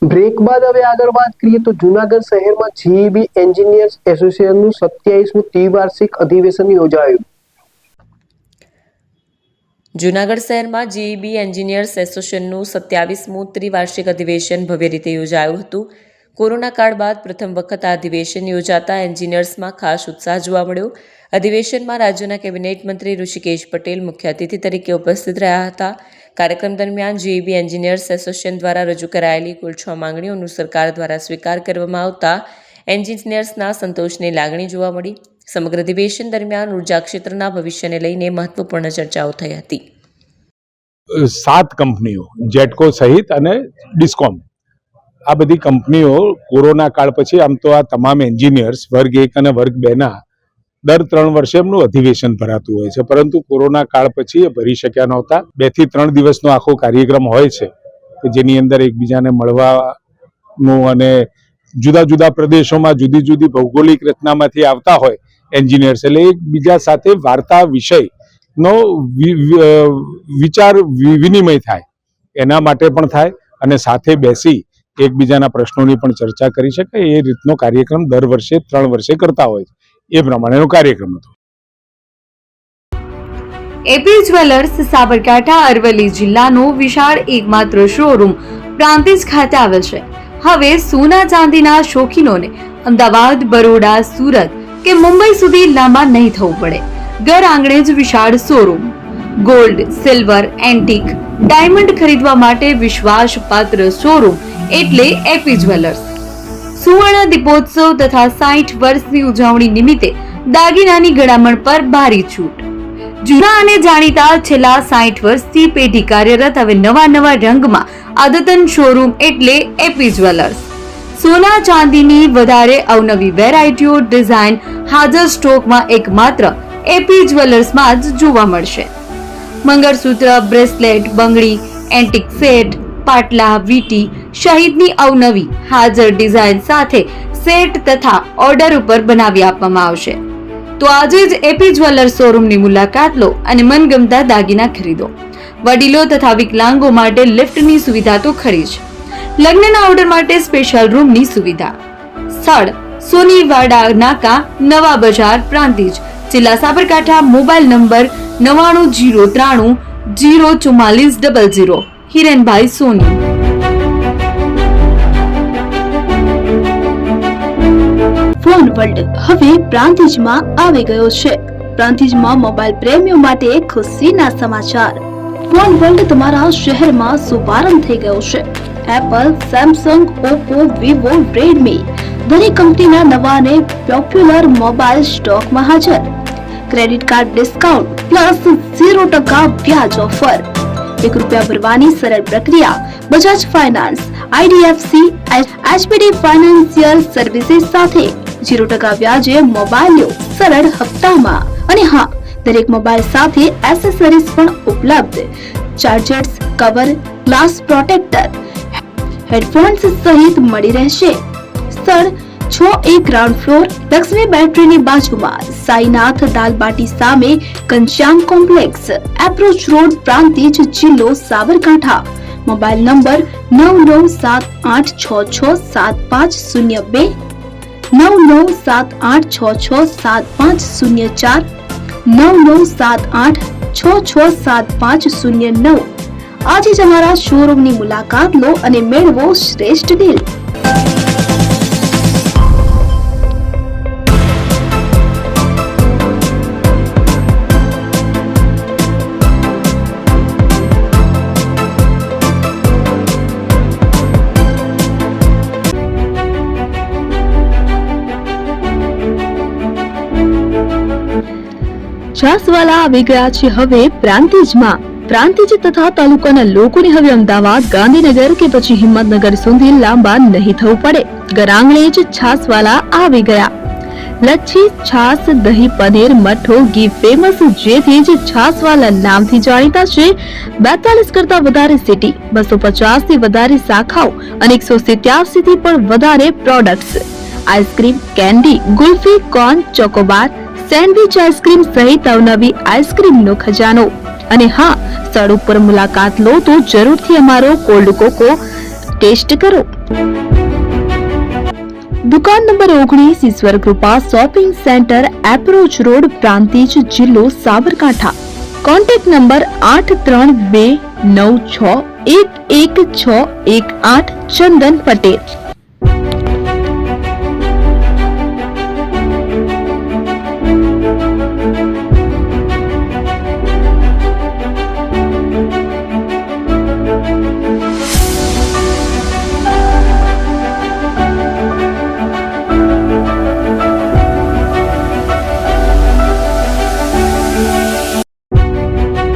Break બાદ હવે આગળ વાત કરીએ તો જૂનાગઢ શહેરમાં જીઈબી એન્જિનિયર્સ એસોસિએશનનું 27મું ત્રિવાર્ષિક અધિવેશન યોજાયું. જૂનાગઢ શહેરમાં જીઈબી એન્જિનિયર્સ એસોસિએશનનું 27મું ત્રિવાર્ષિક અધિવેશન ભવ્ય રીતે યોજાયું હતું. કોરોના કાળ બાદ પ્રથમ વખત આ અધિવેશન યોજાતા એન્જિનિયર્સમાં ખાસ ઉત્સાહ જોવા મળ્યો. અધિવેશનમાં રાજ્યના કેબિનેટ મંત્રી ઋષિકેશ પટેલ મુખ્ય અતિથિ તરીકે ઉપસ્થિત રહ્યા હતા. કાર્યક્રમ દરમિયાન જીઈબી એન્જિનિયર્સ એસોસિએશન દ્વારા રજૂ કરાયેલી કુલ 6 માંગણીઓનું સરકાર દ્વારા સ્વીકાર કરવામાં આવતા એન્જિનિયર્સના સંતોષની લાગણી જોવા મળી. સમગ્ર અધિવેશન દરમિયાન ઉર્જા ક્ષેત્રના ભવિષ્યને લઈને મહત્વપૂર્ણ ચર્ચાઓ થઈ હતી. 7 કંપનીઓ જેટકો સહિત અને ડિસ્કોમ આ બધી કંપનીઓ કોરોના કાળ પછી આમ તો આ તમામ એન્જિનિયર્સ વર્ગ 1 અને વર્ગ 2 ના દર 3 વર્ષે એમનું અધિવેશન ભરાતું હોય છે, પરંતુ કોરોના કાળ પછી એ ભરી શક્યા નહોતા. 2 થી 3 દિવસનો આખો કાર્યક્રમ હોય છે કે જેની અંદર એકબીજાને મળવાનું અને જુદા જુદા પ્રદેશોમાં જુદી જુદી ભૌગોલિક રચનામાંથી આવતા હોય એન્જિનિયર્સ, એટલે એકબીજા સાથે વાર્તા વિષયનો વિચાર વિનિમય થાય, એના માટે પણ થાય અને સાથે બેસી એકબીજાના પ્રશ્નોની પણ ચર્ચા કરી શકાય. એ રીતનો કાર્યક્રમ દર વર્ષે 3 વર્ષે કરતા હોય છે. એ પ્રમાણેનો કાર્યક્રમ હતો. એપી જ્વેલર્સ સાબરકાંઠા અરવલ્લી જિલ્લાનો વિશાળ એકમાત્ર શોરૂમ પ્રાંતિજ ખાતે આવેલ છે. હવે સોના ચાંદીના શોખીનોને અમદાવાદ, બરોડા, સુરત કે મુંબઈ સુધી લાંબા નહીં થવું પડે. ઘર આંગણે જ વિશાળ showroom. Gold, silver, antique, diamond ખરીદવા માટે વિશ્વાસપાત્ર શોરૂમ એટલે એપી જ્વેલર્સ. સુવર્ણ દીપોત્સવ તથા 60 વર્ષની ઉજવણી નિમિત્તે દાગીનાની ગળામણ પર ભારી છૂટ. જૂના અને જાણીતા છેલ્લા 60 વર્ષથી પેઢી કાર્યરત હવે નવા રંગમાં અદ્યતન શોરૂમ એટલે એપી જ્વેલર્સ. સોના ચાંદીની વધારે અવનવી વેરાયટીઓ, ડિઝાઇન હાજર સ્ટોકમાં એકમાત્ર એપી જ્વેલર્સમાં જ જોવા મળશે. મંગળસૂત્ર, બ્રેસલેટ, બંગડી, એન્ટિક સેટ, પાટલા, વીટી સહિતની અવનવી હાજર ડિઝાઇન સાથે સેટ તથા ઓર્ડર ઉપર બનાવી આપવામાં આવશે. તો આજે જ એપી જ્વેલર્સ શોરૂમની મુલાકાત લો અને મનગમતા દાગીના ખરીદો. વડીલો તથા વિકલાંગો માટે લિફ્ટની સુવિધા તો ખરી જ. લગ્નના ઓર્ડર માટે સ્પેશિયલ રૂમની સુવિધા. સ્થળ સોનીવાડા નાકા, નવા બજાર, પ્રાંતિજ, જિલ્લા Sabarkantha. Mobile number 9903 04400. Hirenbhai Soni. Phone world હવે પ્રાંતિજમાં આવી ગયો છે. પ્રાંતિજમાં મોબાઈલ પ્રેમીઓ માટે ખુશીના સમાચાર. ફોન વર્લ્ડ તમારા શહેરમાં શુભારંભ થઈ ગયો છે. Apple, Samsung, Oppo, Vivo, Redmi દરેક કંપનીના નવા અને પોપ્યુલર મોબાઈલ સ્ટોકમાં હાજર. ક્રેડિટ કાર્ડ ડિસ્કાઉન્ટ પ્લસ 0% વ્યાજ ઓફર. ₹1 ભરવાની સરળ પ્રક્રિયા. Bajaj finance, IDFC, HPD financial services સાથે 0% વ્યાજે મોબાઈલ લો સરળ હપ્તામાં. અને હા, દરેક મોબાઈલ સાથે એસેસરીઝ પણ ઉપલબ્ધ. Chargers, cover, glass protractor, headphones સહિત મળી રહેશે. સ્થળ 6A ગ્રાઉન્ડ ફ્લોર, લક્ષ્મી બેટરીની બાજુમાં, સાઈનાથ દાલબાટી સામે, Ghanshyam complex, approach road, Prantij, જિલ્લો સાબરકાંઠા. Mobile number 9978667502, 9978667504, 9978667509. આજે જ અમારા શોરૂમની મુલાકાત લો અને મેળવો શ્રેષ્ઠ ડીલ. છાસવાલા આવી ગયા છે હવે પ્રાંતિજમાં. પ્રાંતિજ તથા તાલુકાના લોકોને હવે અમદાવાદ, ગાંધીનગર કે પછી હિંમતનગર સુધી લાંબા નહીં થવું પડે. ઘર આંગણે જ છાસવાલા આવી ગયા. લચ્છી, છાસ, દહીં, પનીર, મઠો, ઘી ફેમસ, જેથી જ છાસવાલા નામથી જાણીતા છે. 42 કરતા વધારે સિટી, 250 થી વધારે શાખાઓ અને 187 થી પણ વધારે products. Ice cream, candy, kulfi, corn, Chocobar, sandwich ice cream સહિત અવનવી આઈસ્ક્રીમનો ખજાનો. અને હા, સ્થળ ઉપર મુલાકાત લો તો જરૂરથી અમારો કોલ્ડ કોકો ટેસ્ટ કરો. દુકાન number 19, Ishwar Krupa shopping centre, approach road, Prantij, જિલ્લો સાબરકાંઠા. Contact number 8329611618 Chandan Patel.